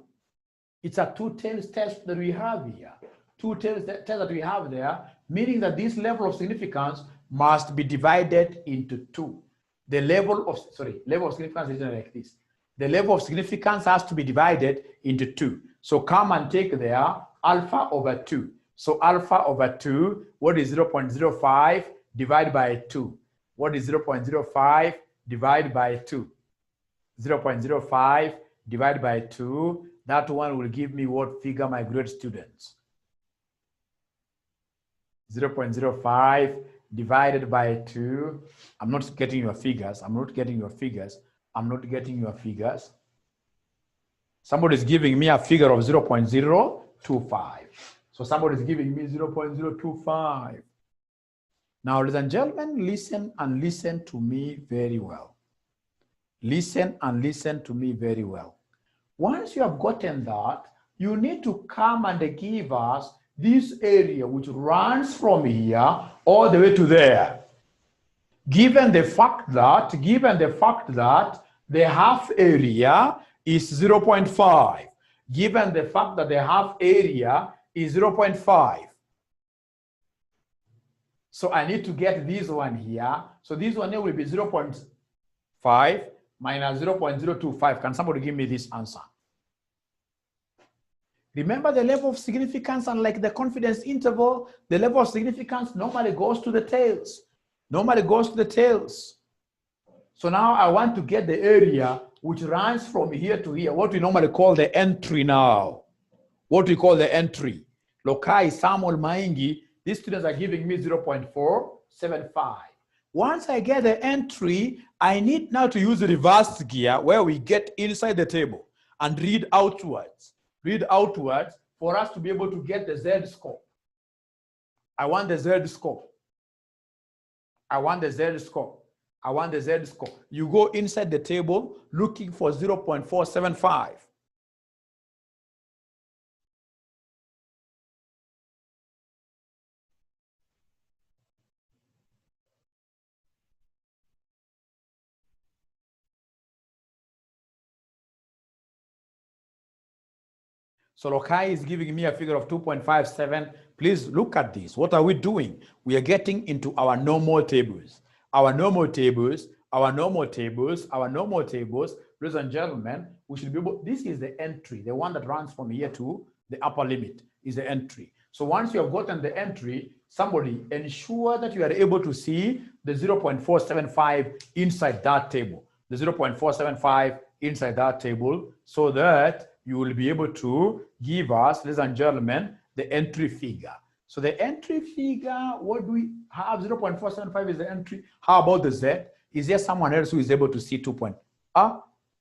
[SPEAKER 1] It's a two-tails test that we have here. Two-tails test that we have there, meaning that this level of significance must be divided into two. The level of significance is like this. The level of significance has to be divided into two. So come and take there alpha over 2. So alpha over 2, what is 0.05 divided by 2? What is 0.05 divided by 2? 0.05 divided by 2. That one will give me what figure, my great students? 0.05 divided by 2. I'm not getting your figures. Somebody is giving me a figure of 0.025. So somebody is giving me 0.025. Now, ladies and gentlemen, listen and listen to me very well. Once you have gotten that, you need to come and give us this area which runs from here all the way to there. given the fact that the half area is 0.5, given the fact that the half area is 0.5. So I need to get this one here. So this one here will be 0.5 minus 0.025. Can somebody give me this answer? Remember the level of significance, unlike the confidence interval, the level of significance normally goes to the tails. Normally goes to the tails. So now I want to get the area which runs from here to here, what we normally call the entry now. What we call the entry. Lokai, Samuel, Maingi, these students are giving me 0.475. Once I get the entry, I need now to use the reverse gear where we get inside the table and read outwards. Read outwards for us to be able to get the Z score. I want the Z score. I want the Z score. I want the Z score. You go inside the table looking for 0.475. So Lokai is giving me a figure of 2.57. Please look at this. What are we doing? We are getting into our normal tables. Our normal tables, ladies and gentlemen, we should be able, this is the entry, the one that runs from here to the upper limit is the entry. So once you have gotten the entry, somebody ensure that you are able to see the 0.475 inside that table, the 0.475 inside that table, so that you will be able to give us, ladies and gentlemen, the entry figure. So the entry figure, what do we have? 0.475 is the entry. How about the Z? Is there someone else who is able to see 2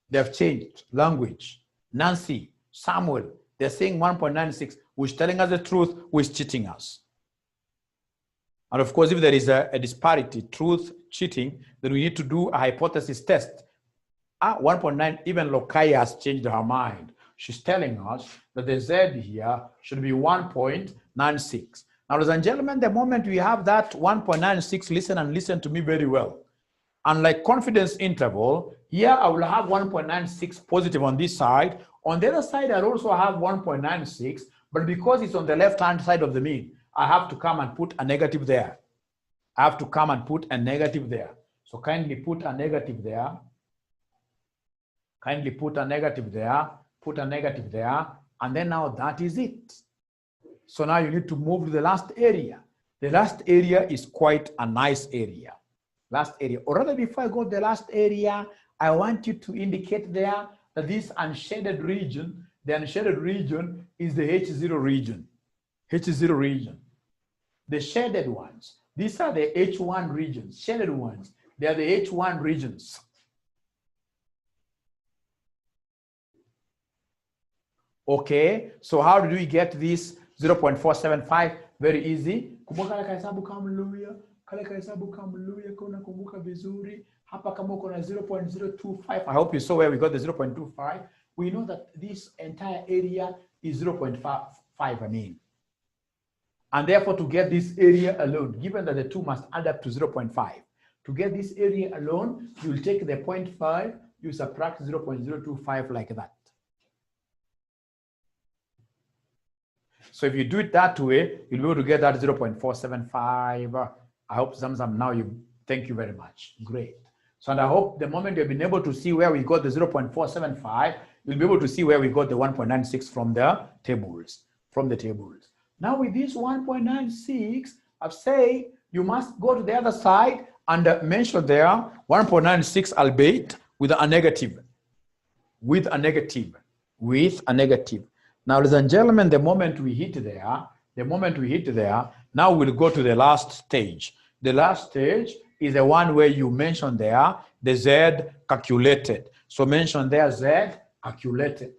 [SPEAKER 1] they've changed language. Nancy, Samuel, they're saying 1.96, which is telling us the truth, which is cheating us. And of course, if there is a disparity, truth, cheating, then we need to do a hypothesis test. 1.9, even Lokai has changed her mind. She's telling us that the Z here should be 1.96. Now, ladies and gentlemen, the moment we have that 1.96, listen and listen to me very well. Unlike confidence interval, here I will have 1.96 positive on this side. On the other side, I'll also have 1.96, but because it's on the left-hand side of the mean, I have to come and put a negative there. I have to come and put a negative there. So kindly put a negative there. Kindly put a negative there. Put a negative there, and then now that is it. So now you need to move to the last area. The last area is quite a nice area. Last area, or rather before I go to the last area, I want you to indicate there that this unshaded region, the unshaded region is the H0 region. H0 region. The shaded ones, these are the H1 regions. Shaded ones, they are the H1 regions. Okay, so how do we get this 0.475? Very easy. Kumbuka kale kahesabu kamluya, kuna kumbuka vizuri. Hapa kama uko na 0.025. I hope you saw where we got the 0.25. We know that this entire area is 0.5, I mean. And therefore, to get this area alone, given that the two must add up to 0.5, to get this area alone, you will take the 0.5, you subtract 0.025 like that. So if you do it that way, you'll be able to get that 0.475. I hope Zamzam now thank you very much. Great. So and I hope the moment you've been able to see where we got the 0.475, you'll be able to see where we got the 1.96 from the tables. Now with this 1.96, I've said you must go to the other side and mention there 1.96 albeit with a negative. Now, ladies and gentlemen, the moment we hit there, now we'll go to the last stage. The last stage is the one where you mention there the Z calculated. So mention there Z calculated.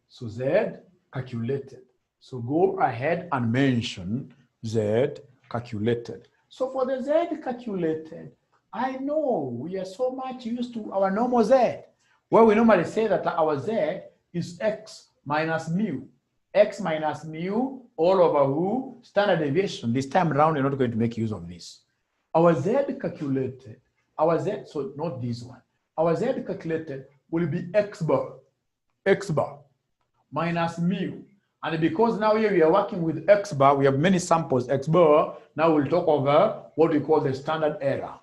[SPEAKER 1] So Z calculated. So go ahead and mention Z calculated. So for the Z calculated, I know we are so much used to our normal Z. Well, we normally say that our Z is X minus mu. X minus mu all over who? Standard deviation. This time around, you're not going to make use of this. Our Z calculated, our Z, so not this one. Our Z calculated will be X bar minus mu. And because now here we are working with X bar, we have many samples X bar. Now we'll talk over what we call the standard error.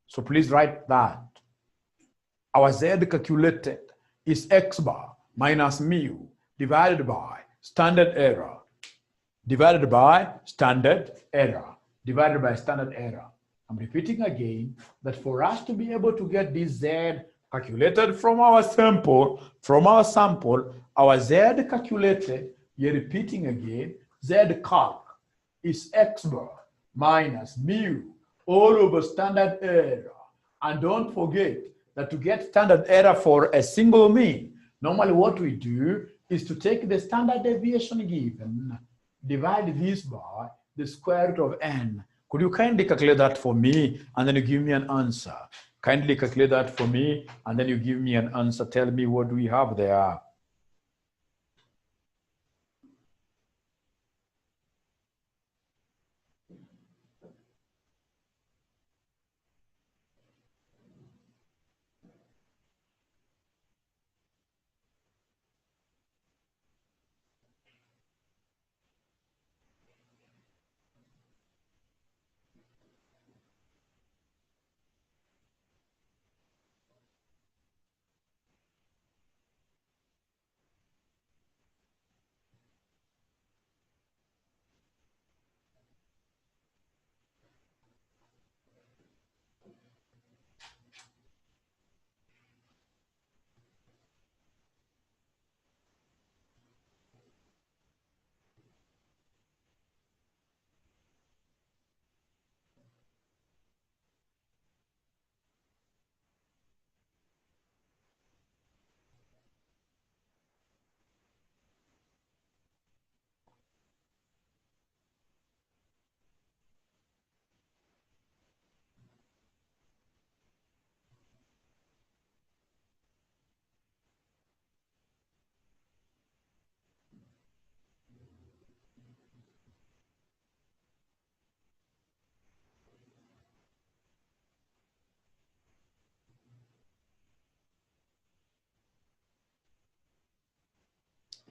[SPEAKER 1] So please write that. Our Z calculated is X bar minus mu divided by standard error, divided by standard error, divided by standard error. I'm repeating again that for us to be able to get this Z calculated from our sample, our Z calculated, you're repeating again, Z calc is X bar minus mu all over standard error. And don't forget that to get standard error for a single mean, normally what we do is to take the standard deviation given, divide this by the square root of n. Could you kindly calculate that for me and then you give me an answer? Kindly calculate that for me and then you give me an answer. Tell me what do we have there.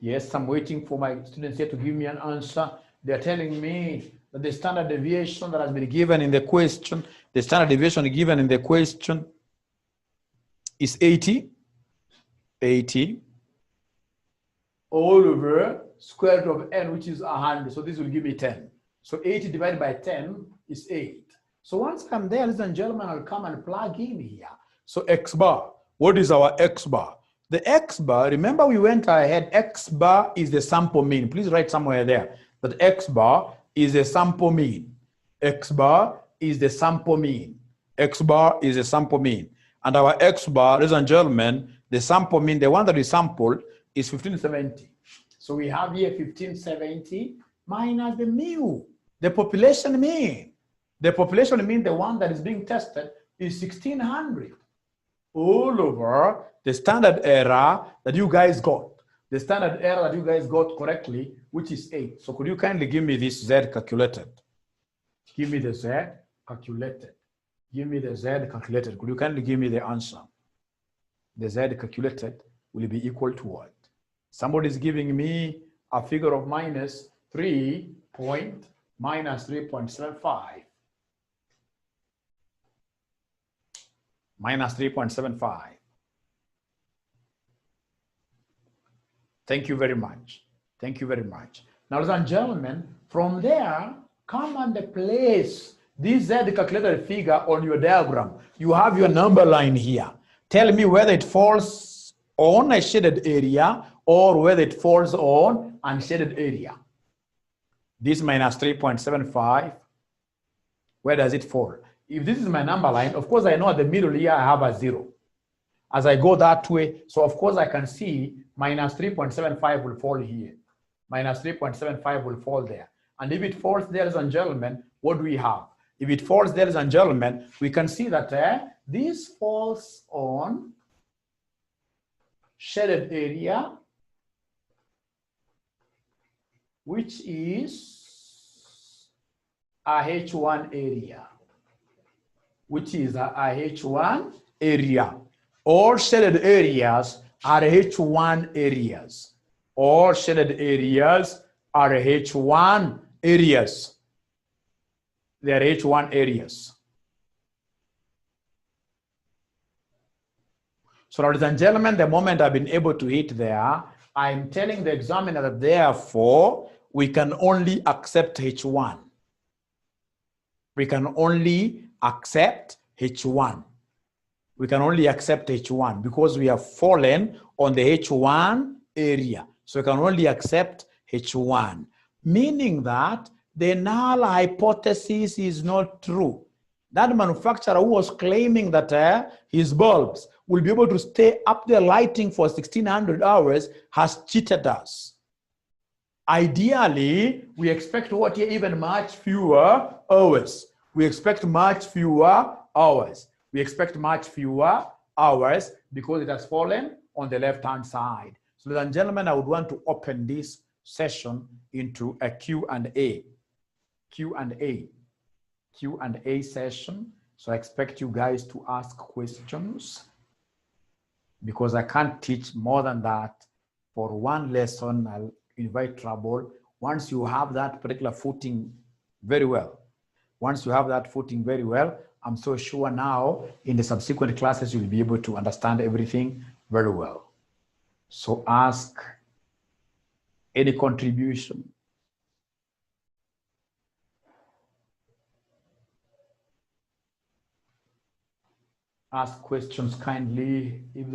[SPEAKER 1] Yes, I'm waiting for my students here to give me an answer. They're telling me that the standard deviation that has been given in the question, the standard deviation given in the question is 80 all over square root of n, which is 100. So this will give me 10. So 80 divided by 10 is 8. So once I'm there, ladies and gentlemen, I'll come and plug in here. So X bar, what is our X bar? The X bar, remember we went ahead, X bar is the sample mean. Please write somewhere there that X bar is a sample mean. X bar is the sample mean. X bar is a sample mean. And our X bar, ladies and gentlemen, the sample mean, the one that we sampled is 1570. So we have here 1570 minus the mu, the population mean. The population mean, the one that is being tested, is 1600 all over the standard error that you guys got. The standard error that you guys got correctly, which is 8. So could you kindly give me this Z calculated? Give me the Z calculated. Give me the Z calculated. Could you kindly give me the answer? The Z calculated will be equal to what? Somebody is giving me a figure of minus 3.75. Minus 3.75. Thank you very much. Thank you very much. Now, ladies and gentlemen, from there, come and place this Z calculated figure on your diagram. You have your number line here. Tell me whether it falls on a shaded area or whether it falls on unshaded area. This minus 3.75, where does it fall? If this is my number line, of course I know at the middle here I have a 0. As I go that way, so of course I can see minus 3.75 will fall here. Minus 3.75 will fall there. And if it falls there, ladies and gentlemen, what do we have? If it falls there, ladies and gentlemen, we can see that this falls on shaded area which is a H1 area, which is a H1 area. All shaded areas are H1 areas. All shaded areas are H1 areas. They are H1 areas. So, ladies and gentlemen, the moment I've been able to hit there, I'm telling the examiner that therefore we can only accept H1. We can only accept H1. We can only accept H1 because we have fallen on the H1 area. So we can only accept H1, meaning that the null hypothesis is not true. That manufacturer who was claiming that his bulbs will be able to stay up there lighting for 1600 hours has cheated us. Ideally, we expect what here even much fewer hours. We expect much fewer hours. We expect much fewer hours because it has fallen on the left-hand side. So, ladies and gentlemen, I would want to open this session into a Q&A. Q&A session. So I expect you guys to ask questions because I can't teach more than that. For one lesson, I'll invite trouble. Once you have that particular footing very well, I'm so sure now in the subsequent classes, you'll be able to understand everything very well. So ask any contribution. Ask questions kindly if there